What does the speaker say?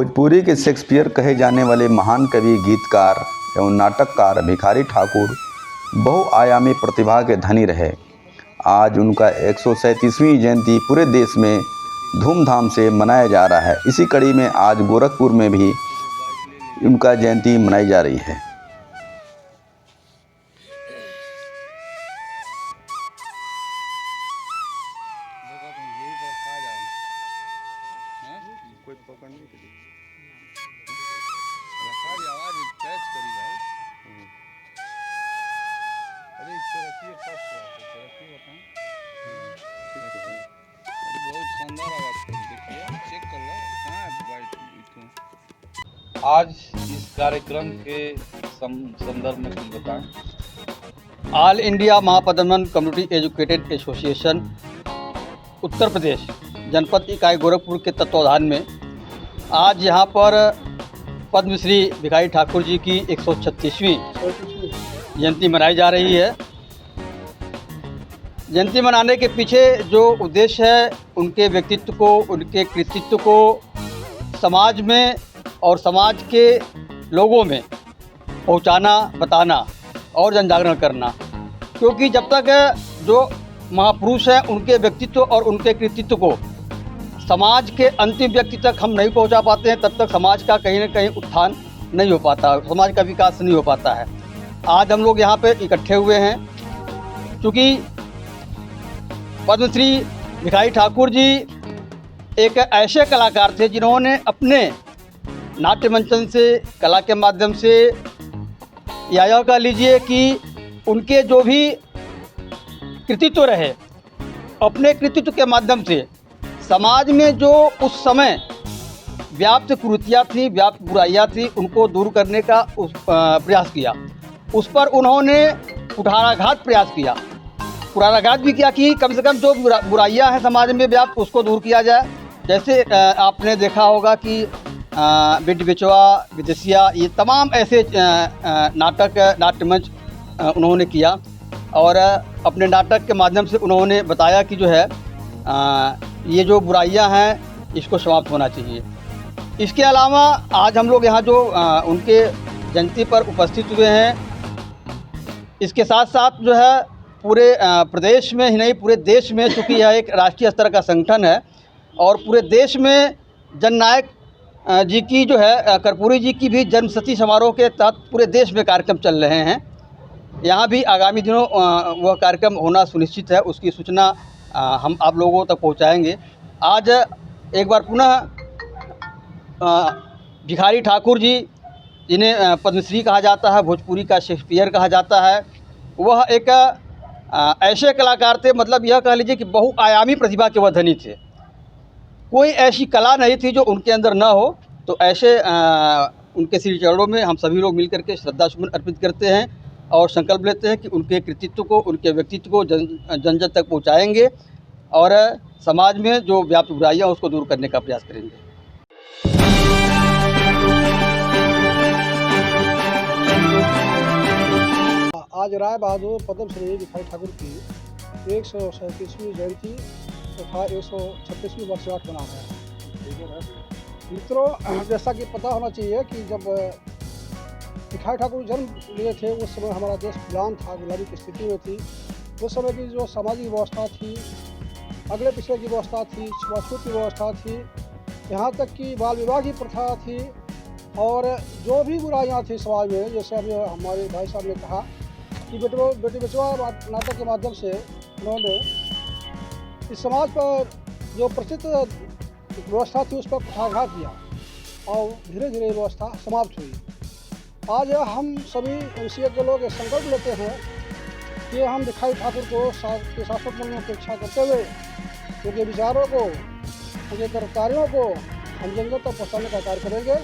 भोजपुरी के शेक्सपियर कहे जाने वाले महान कवि, गीतकार एवं नाटककार भिखारी ठाकुर बहुआयामी प्रतिभा के धनी रहे। आज उनका 137वीं जयंती पूरे देश में धूमधाम से मनाया जा रहा है। इसी कड़ी में आज गोरखपुर में भी उनका जयंती मनाई जा रही है। कोई पकड़ने के लिए रखा जी आवाज कैच करी भाई। अरे इससे रखिए फर्स्ट से रखिए बताएं। बहुत शानदार आवाज करी, देखिए चेक कर लो कहाँ है वाइट। आज इस कार्यक्रम के संदर्भ में कुछ बताएं। All India Mahapadman community educated association Uttar Pradesh जनपद इकाई गोरखपुर के तत्वाधान में आज यहाँ पर पद्मश्री भिखारी ठाकुर जी की 136वीं जयंती मनाई जा रही है। जयंती मनाने के पीछे जो उद्देश्य है, उनके व्यक्तित्व को, उनके कृतित्व को समाज में और समाज के लोगों में पहुँचाना, बताना और जनजागरण करना। क्योंकि जब तक जो महापुरुष हैं उनके व्यक्तित्व और उनके कृतित्व को समाज के अंतिम व्यक्ति तक हम नहीं पहुंचा पाते हैं, तब तक समाज का कहीं ना कहीं उत्थान नहीं हो पाता, समाज का विकास नहीं हो पाता है। आज हम लोग यहाँ पे इकट्ठे हुए हैं क्योंकि पद्मश्री भिखारी ठाकुर जी एक ऐसे कलाकार थे जिन्होंने अपने नाट्य मंचन से, कला के माध्यम से, या यह कह लीजिए कि उनके जो भी कृतित्व रहे, अपने कृतित्व के माध्यम से समाज में जो उस समय व्याप्त कुरीतियाँ थी, व्याप्त बुराइयाँ थी, उनको दूर करने का प्रयास किया। उस पर उन्होंने कुठाराघात प्रयास किया, कुठाराघात भी किया कि कम से कम जो बुराइयाँ हैं समाज में व्याप्त, उसको दूर किया जाए। जैसे आपने देखा होगा कि बेटी बेचवा, विदेशिया, ये तमाम ऐसे नाटक, नाट्यमंच उन्होंने किया और अपने नाटक के माध्यम से उन्होंने बताया कि जो है ये जो बुराइयां हैं इसको समाप्त होना चाहिए। इसके अलावा आज हम लोग यहाँ जो उनके जयंती पर उपस्थित हुए हैं, इसके साथ साथ जो है पूरे प्रदेश में ही नहीं, पूरे देश में, चूँकि यह एक राष्ट्रीय स्तर का संगठन है और पूरे देश में जननायक जी की जो है, कर्पूरी जी की भी जन्मशती समारोह के तहत पूरे देश में कार्यक्रम चल रहे हैं। यहाँ भी आगामी दिनों वह कार्यक्रम होना सुनिश्चित है, उसकी सूचना हम आप लोगों तक पहुँचाएंगे। आज एक बार पुनः भिखारी ठाकुर जी, जिन्हें पद्मश्री कहा जाता है, भोजपुरी का शेक्सपियर कहा जाता है, वह एक ऐसे कलाकार थे, मतलब यह कह लीजिए कि बहुआयामी प्रतिभा के वह धनी थे। कोई ऐसी कला नहीं थी जो उनके अंदर न हो। तो ऐसे उनके श्री चरणों में हम सभी लोग मिलकर के श्रद्धासुमन अर्पित करते हैं और संकल्प लेते हैं कि उनके कृतित्व को, उनके व्यक्तित्व को जन जन तक पहुंचाएंगे और समाज में जो व्याप्त बुराइयां उसको दूर करने का प्रयास करेंगे। आज राय बहादुर पद्मश्री भिखारी ठाकुर की 137वीं जयंती तथा 136वीं वर्षगांठ मना है। मित्रों, जैसा कि पता होना चाहिए कि जब भिखारी ठाकुर जन्म लिए थे उस समय हमारा देश गुलाम था, गुलामी की स्थिति में थी। उस समय की जो सामाजिक व्यवस्था थी, अगले पिछले की व्यवस्था थी, छुआछूत की व्यवस्था थी, यहाँ तक कि बाल विवाह की प्रथा थी और जो भी बुराइयाँ थी समाज में, जैसे अभी हमारे भाई साहब ने कहा कि बेटी बेचवा नाटक के माध्यम से उन्होंने इस समाज पर जो प्रचलित व्यवस्था थी उस पर कुठाराघात किया और धीरे धीरे व्यवस्था समाप्त हुई। आज हम सभी एमसीए के लोग संकल्प लेते हैं कि हम भिखारी ठाकुर को के शाश्वत मूल्यों की रक्षा करते हुए उनके विचारों को, उनके कार्यों को हम जन जन तक पहुँचाने का कार्य करेंगे।